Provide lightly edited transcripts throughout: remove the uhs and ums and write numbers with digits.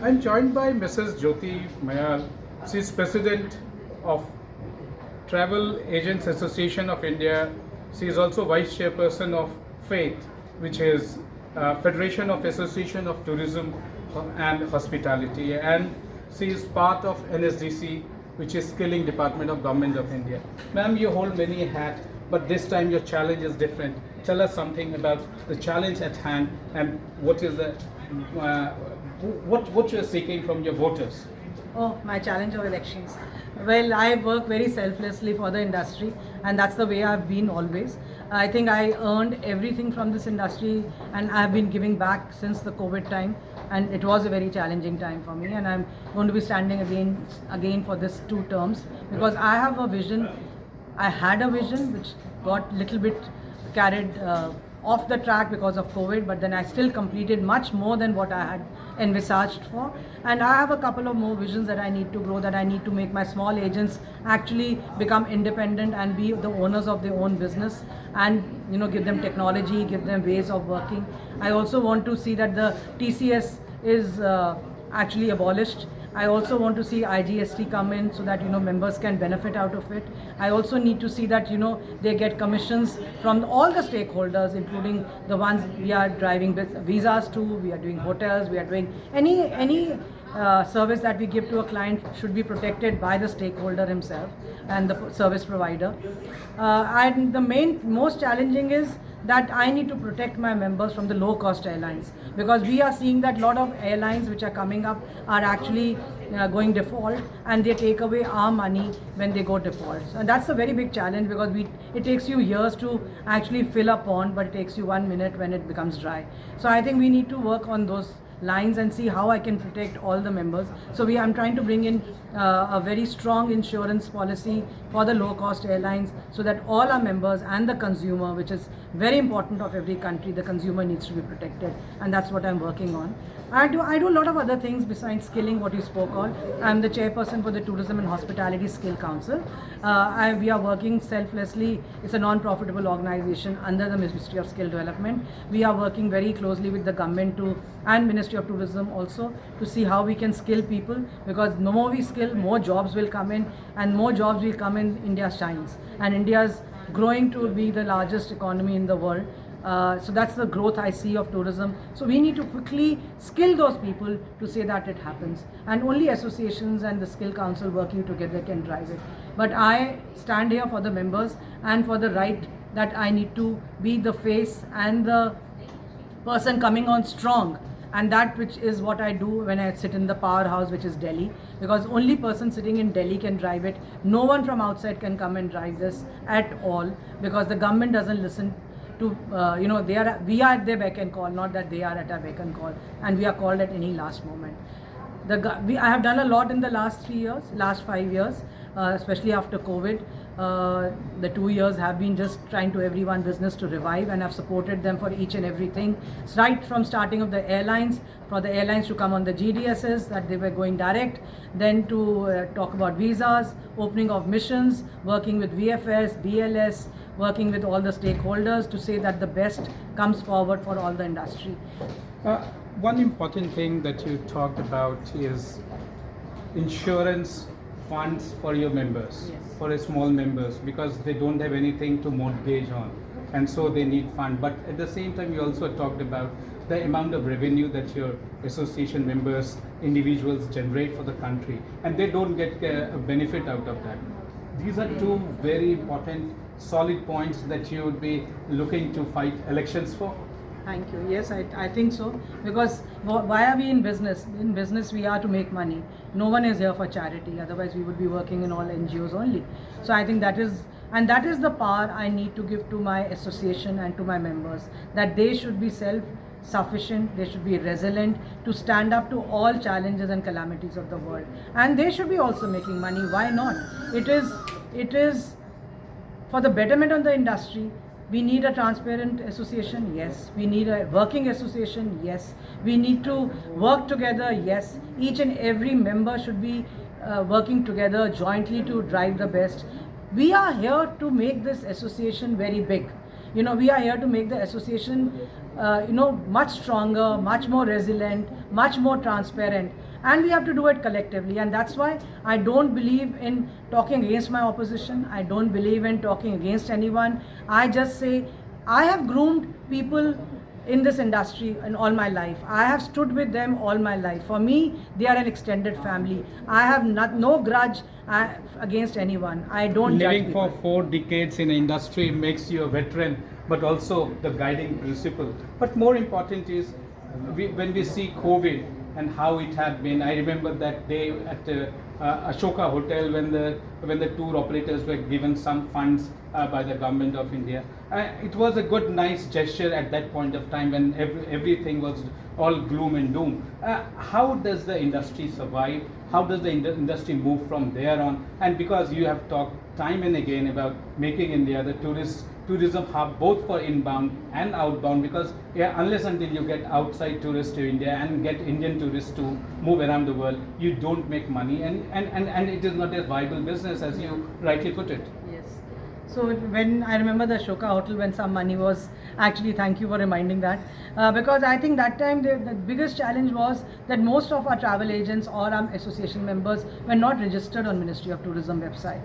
I'm joined by Mrs. Jyoti Mayal. She's president of Travel Agents Association of India. She is also vice chairperson of FAITH, which is Federation of Association of Tourism and Hospitality, and she is part of NSDC, which is Skilling Department of Government of India. Ma'am, you hold many hats, but this time your challenge is different. Tell us something about the challenge at hand and what is the uh, what you're seeking from your voters. Oh, my challenge of elections. Well, I work very selflessly for the industry, and that's the way I've been always. I think I earned everything from this industry, and I've been giving back since the COVID time, and it was a very challenging time for me. And I'm going to be standing again for this 2 terms because I have a vision. I had a vision which got little bit carried off the track because of COVID, but then I still completed much more than what I had envisaged for. And I have a couple of more visions that I need to grow, that I need to make my small agents actually become independent and be the owners of their own business, and give them technology, give them ways of working. I also want to see that the TCS is actually abolished. I also want to see IGST come in so that members can benefit out of it. I also need to see that they get commissions from all the stakeholders, including the ones we are driving visas to, we are doing hotels, we are doing any service that we give to a client should be protected by the stakeholder himself and the service provider. And the most challenging is that I need to protect my members from the low cost airlines, because we are seeing that a lot of airlines which are coming up are actually going default, and they take away our money when they go default. And that's a very big challenge, because it takes you years to actually fill a pond, but it takes you 1 minute when it becomes dry. So I think we need to work on those lines and see how I can protect all the members. So I'm trying to bring in a very strong insurance policy for the low cost airlines, so that all our members and the consumer, which is very important of every country, the consumer needs to be protected, and that's what I'm working on. I do a lot of other things besides skilling, what you spoke on. I'm the chairperson for the Tourism and Hospitality Skill Council. We are working selflessly. It's a non-profitable organization under the Ministry of Skill Development. We are working very closely with the government and Ministry of Tourism also to see how we can skill people, because the more we skill, more jobs will come in, and more jobs will come in, India shines. And India's growing to be the largest economy in the world. So that's the growth I see of tourism. So we need to quickly skill those people to say that it happens. And only associations and the Skill Council working together can drive it. But I stand here for the members and for the right that I need to be the face and the person coming on strong. And that which is what I do when I sit in the powerhouse, which is Delhi, because only person sitting in Delhi can drive it. No one from outside can come and drive this at all, because the government doesn't listen to, we are at their beck and call, not that they are at our beck and call, and we are called at any last moment. I have done a lot in the last 5 years, especially after COVID. The 2 years have been just trying to everyone business to revive, and I've supported them for each and everything. Right from starting of the airlines, for the airlines to come on the GDSs, that they were going direct, then to talk about visas, opening of missions, working with VFS, BLS, working with all the stakeholders to say that the best comes forward for all the industry. One important thing that you talked about is insurance funds for your members, Yes. for your small members, because they don't have anything to mortgage on, and so they need fund. But at the same time, you also talked about the amount of revenue that your association members, individuals generate for the country, and they don't get a benefit out of that. These are two very important, solid points that you would be looking to fight elections for. Thank you. Yes, I think so. Because why are we in business? In business, we are to make money. No one is here for charity. Otherwise, we would be working in all NGOs only. So I think that is the power I need to give to my association and to my members. That they should be self-sufficient. They should be resilient to stand up to all challenges and calamities of the world. And they should be also making money. Why not? It is for the betterment of the industry. We need a transparent association, yes. We need a working association, yes. We need to work together, yes. Each and every member should be working together jointly to drive the best. We are here to make this association very big. You know, we are here to make the association, much stronger, much more resilient, much more transparent. And we have to do it collectively. And that's why I don't believe in talking against my opposition. I don't believe in talking against anyone. I just say, I have groomed people in this industry in all my life. I have stood with them all my life. For me, they are an extended family. I have no grudge against anyone. I don't Living judge for people. 4 decades in an industry makes you a veteran, but also the guiding principle. But more important is when we see COVID and how it had been. I remember that day at Ashoka Hotel when the tour operators were given some funds by the government of India. It was a good, nice gesture at that point of time when everything was all gloom and doom. How does the industry survive? How does the industry move from there on? And because you have talked time and again about making India the tourism hub both for inbound and outbound, because unless until you get outside tourists to India and get Indian tourists to move around the world, you don't make money, and it is not a viable business, as you rightly put it. Yes. So when I remember the Ashoka Hotel, when some money was actually, thank you for reminding that, because I think that time the biggest challenge was that most of our travel agents or our association members were not registered on Ministry of Tourism website.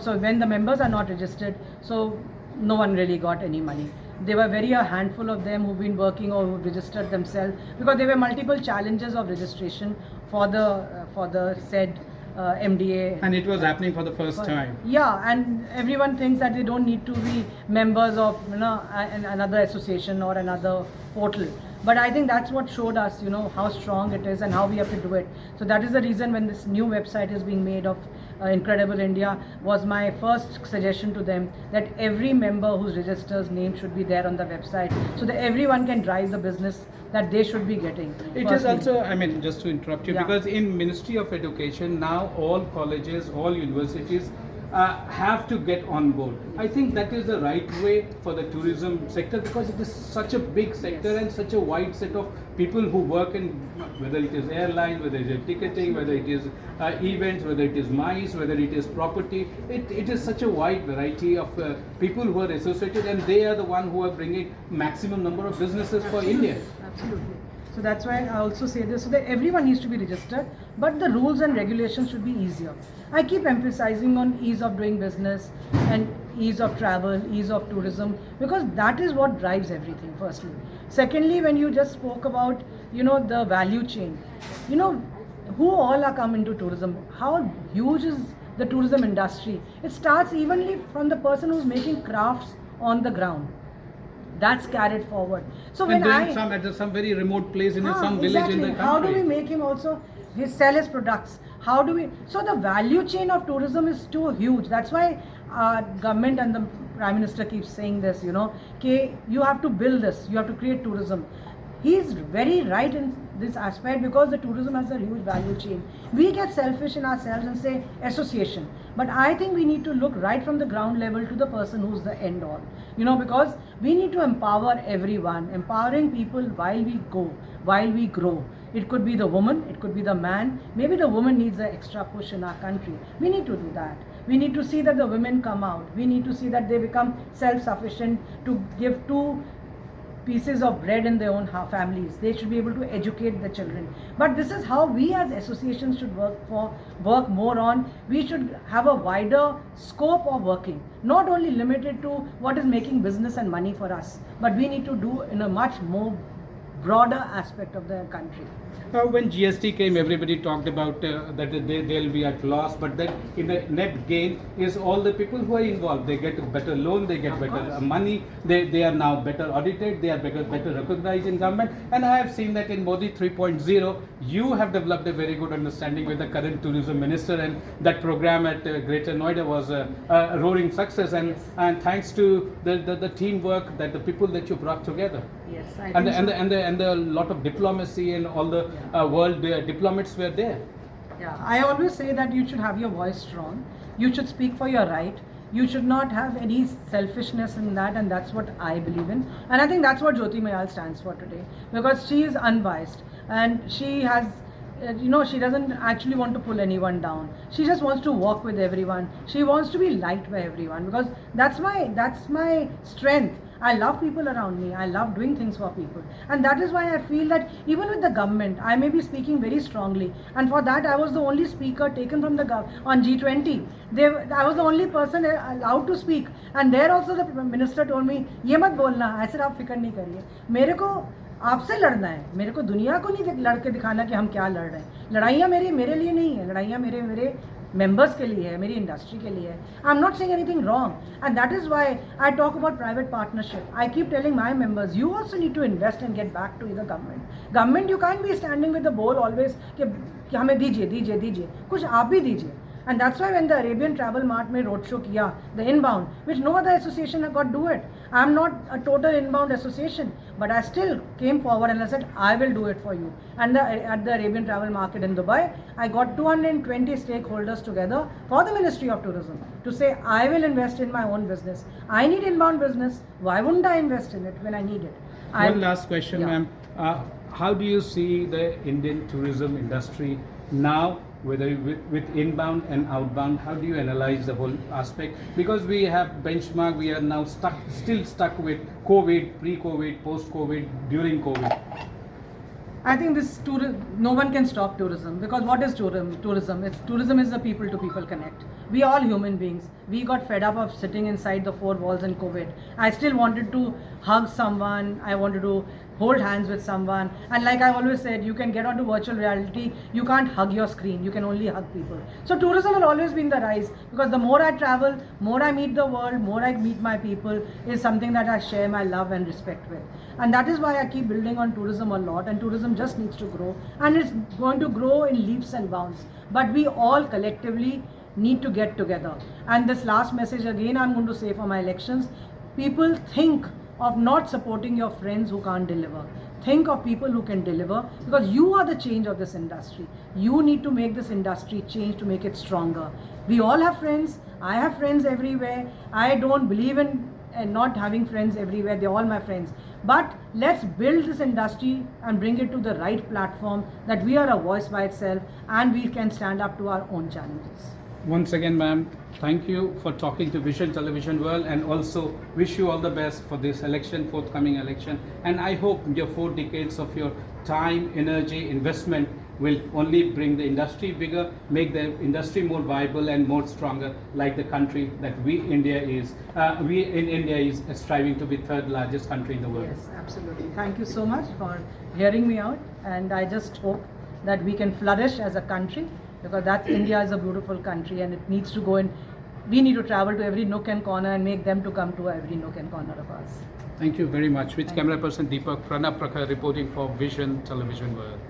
So when the members are not registered, so no one really got any money. There were a handful of them who've been working or who registered themselves, because there were multiple challenges of registration for the said MDA. And it was happening for the first time. Yeah, and everyone thinks that they don't need to be members of another association or another portal. But I think that's what showed us, how strong it is and how we have to do it. So that is the reason when this new website is being made of Incredible India, was my first suggestion to them that every member who registers name should be there on the website, so that everyone can drive the business that they should be getting. It is also, I mean, just to interrupt you, Yeah. because in Ministry of Education now all colleges, all universities have to get on board. I think that is the right way for the tourism sector, because it is such a big sector and such a wide set of people who work in, whether it is airline, whether it is ticketing, whether it is events, whether it is MICE, whether it is property. It is such a wide variety of people who are associated, and they are the one who are bringing maximum number of businesses for India. Absolutely. So that's why I also say this, so that everyone needs to be registered, but the rules and regulations should be easier. I keep emphasizing on ease of doing business and ease of travel, ease of tourism, because that is what drives everything, firstly. Secondly, when you just spoke about, the value chain, who all are come into tourism, how huge is the tourism industry? It starts evenly from the person who's making crafts on the ground. That's carried forward. So And when doing some at some very remote place in some village exactly. in the country. How do we make him also sell his products? How do we? So the value chain of tourism is too huge. That's why our government and the Prime Minister keeps saying this. Okay, you have to build this. You have to create tourism. He is very right in this aspect, because the tourism has a huge value chain. We get selfish in ourselves and say association, but I think we need to look right from the ground level to the person who's the end all. Because we need to empower everyone, empowering people while we go, while we grow. It could be the woman, it could be the man. Maybe the woman needs an extra push in our country. We need to do that. We need to see that the women come out. We need to see that they become self-sufficient to give 2 pieces of bread in their own families. They should be able to educate the children. But this is how we as associations should work more on. We should have a wider scope of working, not only limited to what is making business and money for us, but we need to do in a much more broader aspect of the country. When GST came, everybody talked about that they'll be at loss, but then in the net gain is all the people who are involved. They get a better loan, they get better money, they are now better audited, they are better recognized in government. And I have seen that in Modi 3.0, you have developed a very good understanding with the current tourism minister, and that program at Greater Noida was a roaring success, and thanks to the teamwork that the people that you brought together. Yes, I And think and the lot of diplomacy and all the world diplomats were there. Yeah, I always say that you should have your voice strong. You should speak for your right. You should not have any selfishness in that, and that's what I believe in. And I think that's what Jyoti Mayal stands for today, because she is unbiased and she has, she doesn't actually want to pull anyone down. She just wants to walk with everyone. She wants to be liked by everyone, because that's my strength. I love people around me. I love doing things for people. And that is why I feel that even with the government, I may be speaking very strongly. And for that, I was the only speaker taken from the on G20. I was the only person allowed to speak. And there also the minister told me, ये मत बोलना, ऐसे आप फिक्र नहीं करिए. मेरे को आपसे लड़ना है, मेरे को दुनिया को नहीं लड़ के दिखाना कि हम क्या लड़ रहे हैं. लड़ाइयाँ मेरे लिए नहीं है, लड़ाइयाँ मेरे members के लिए है, मेरी industry के लिए है. I'm not saying anything wrong, and that is why I talk about private partnership. I keep telling my members, you also need to invest and get back to the government. Government, you can't be standing with the bowl always कि हमें दीजिए, कुछ आप भी दीजिए. And that's why when the Arabian Travel Mart में road show किया, the inbound, which no other association got do it. I'm not a total inbound association, but I still came forward and I said, I will do it for you. And at the Arabian Travel Market in Dubai, I got 220 stakeholders together for the Ministry of Tourism to say, I will invest in my own business. I need inbound business. Why wouldn't I invest in it when I need it? One last question, Yeah. ma'am. How do you see the Indian tourism industry now, whether with inbound and outbound? How do you analyze the whole aspect? Because we have benchmark, we are now still stuck with COVID, pre-COVID, post-COVID, during COVID. I think no one can stop tourism, because what is tourism? Tourism is the people-to-people connect. We are all human beings. We got fed up of sitting inside the four walls in COVID. I still wanted to hug someone. I wanted to hold hands with someone. And like I always said, you can get onto virtual reality. You can't hug your screen. You can only hug people. So tourism will always be in the rise, because the more I travel, more I meet the world, more I meet my people, is something that I share my love and respect with. And that is why I keep building on tourism a lot, and tourism just needs to grow, and it's going to grow in leaps and bounds. But we all collectively need to get together. And this last message again I'm going to say for my elections: people, think of not supporting your friends who can't deliver. Think of people who can deliver, because you are the change of this industry. You need to make this industry change to make it stronger. We all have friends. I have friends everywhere. I don't believe in not having friends everywhere. They're all my friends. But let's build this industry and bring it to the right platform, that we are a voice by itself and we can stand up to our own challenges. Once again, ma'am, thank you for talking to Vision Television World, and also wish you all the best for this election, forthcoming election. And I hope your 4 decades of your time, energy, investment will only bring the industry bigger, make the industry more viable and more stronger, like the country that we in India is striving to be 3rd largest country in the world. Yes, absolutely. Thank you so much for hearing me out, and I just hope that we can flourish as a country, because India is a beautiful country, and it needs to go in. We need to travel to every nook and corner and make them to come to every nook and corner of ours. Thank you very much. With camera person Deepak, Pranab Prakhar reporting for Vision Television World.